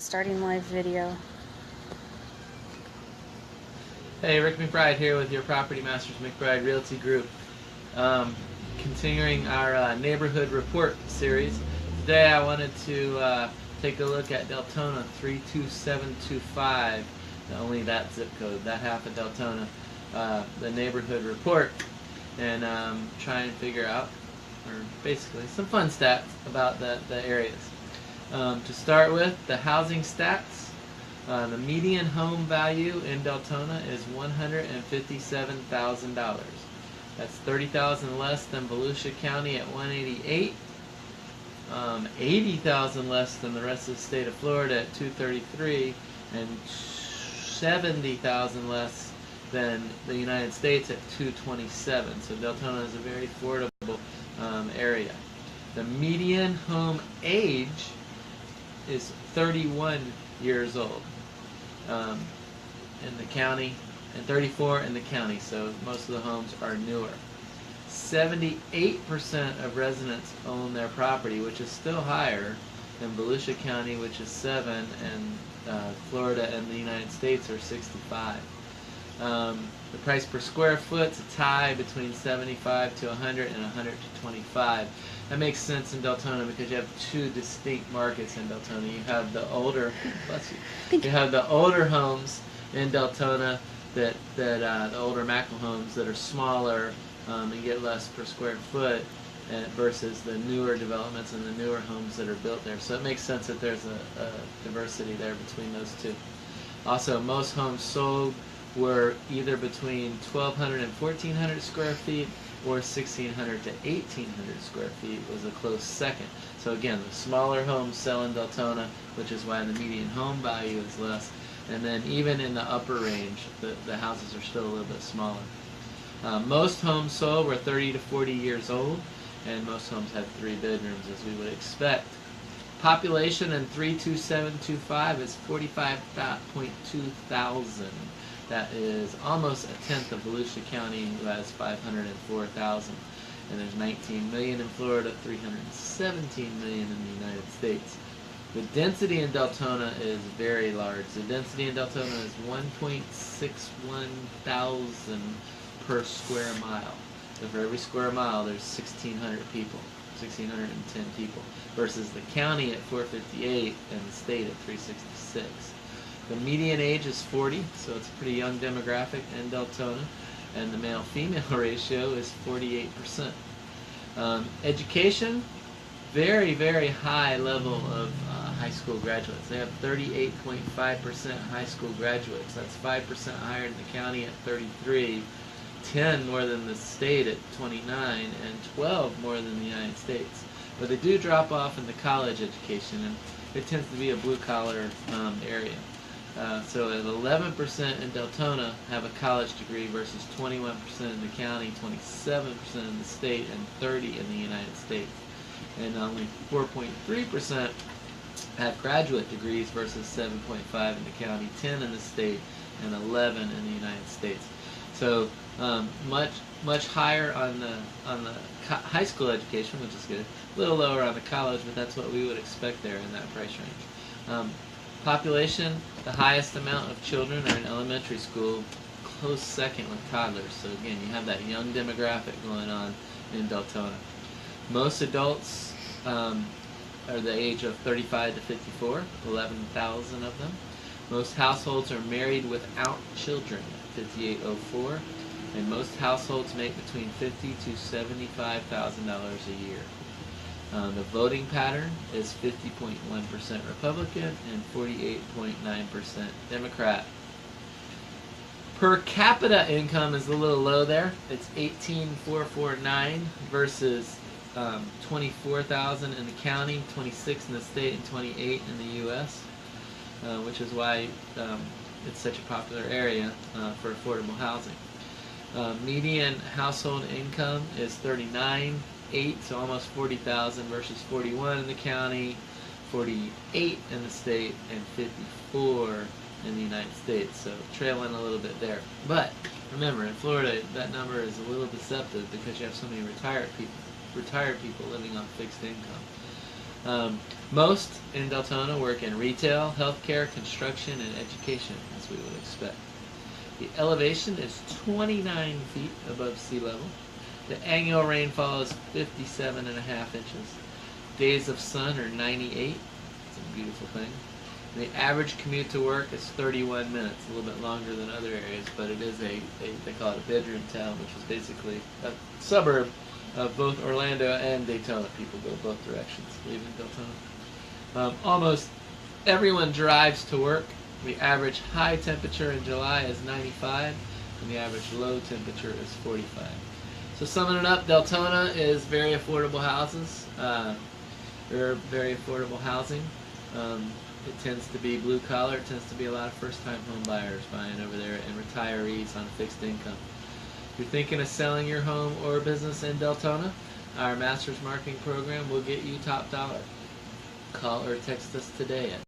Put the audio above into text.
Starting live video. Hey, Rick McBride here with your Property Masters McBride Realty Group. Continuing our neighborhood report series. Today I wanted to take a look at Deltona 32725, only that zip code, that half of Deltona, the neighborhood report, and try and figure out, or basically some fun stats about the areas. To start with, the housing stats. The median home value in Deltona is $157,000. That's $30,000 less than Volusia County at $188,000, $80,000 less than the rest of the state of Florida at $233,000, and $70,000 less than the United States at $227,000. So Deltona is a very affordable area. The median home age is 31 years old in the county, and 34 in the county, so most of the homes are newer. 78% of residents own their property, which is still higher than Volusia County, which is 7, and Florida and the United States are 65. The price per square foot is a tie between 75 to 100 and 100 to 25. That makes sense in Deltona because you have two distinct markets in Deltona. You have the older, you have the older homes in Deltona the older Mackle homes that are smaller and get less per square foot, versus the newer developments and the newer homes that are built there. So it makes sense that there's a diversity there between those two. Also, most homes sold were either between 1,200 and 1,400 square feet, or 1,600 to 1,800 square feet was a close second. So again, the smaller homes sell in Deltona, which is why the median home value is less. And then even in the upper range, the houses are still a little bit smaller. Most homes sold were 30 to 40 years old, and most homes had 3 bedrooms, as we would expect. Population in 32725 is 45.2 thousand. That is almost a tenth of Volusia County, who has 504,000. And there's 19 million in Florida, 317 million in the United States. The density in Deltona is very large. The density in Deltona is 1.61 thousand per square mile. So for every square mile, there's 1,600 people, 1,610 people, versus the county at 458 and the state at 366. The median age is 40, so it's a pretty young demographic in Deltona, and the male-female ratio is 48%. Education, very, very high level of high school graduates. They have 38.5% high school graduates. That's 5% higher than the county at 33, 10 more than the state at 29, and 12 more than the United States. But they do drop off in the college education, and it tends to be a blue-collar area. So at 11% in Deltona have a college degree versus 21% in the county, 27% in the state, and 30% in the United States. And only 4.3% have graduate degrees versus 7.5% in the county, 10% in the state, and 11% in the United States. So much higher on the high school education, which is good. A little lower on the college, but that's what we would expect there in that price range. Population, the highest amount of children are in elementary school, close second with toddlers. So again, you have that young demographic going on in Deltona. Most adults are the age of 35 to 54, 11,000 of them. Most households are married without children, 5,804, and most households make between $50,000 to $75,000 a year. The voting pattern is 50.1% Republican and 48.9% Democrat. Per capita income is a little low there. It's $18,449 versus 24,000 in the county, 26 in the state, and 28 in the U.S., which is why it's such a popular area for affordable housing. Median household income is $39,800, so almost 40,000 versus 41 in the county, 48 in the state, and 54 in the United States. So trailing a little bit there. But remember, in Florida, that number is a little deceptive because you have so many retired people living on fixed income. Most in Deltona work in retail, healthcare, construction, and education, as we would expect. The elevation is 29 feet above sea level. The annual rainfall is 57.5 inches. Days of sun are 98. It's a beautiful thing. The average commute to work is 31 minutes, a little bit longer than other areas, but it is they call it a bedroom town, which is basically a suburb of both Orlando and Daytona. People go both directions, leaving Deltona. Almost everyone drives to work. The average high temperature in July is 95, and the average low temperature is 45. So summing it up, Deltona is very affordable houses. They're very affordable housing. It tends to be blue collar. It tends to be a lot of first-time home buyers buying over there and retirees on fixed income. If you're thinking of selling your home or business in Deltona, our Master's Marketing Program will get you top dollar. Call or text us today at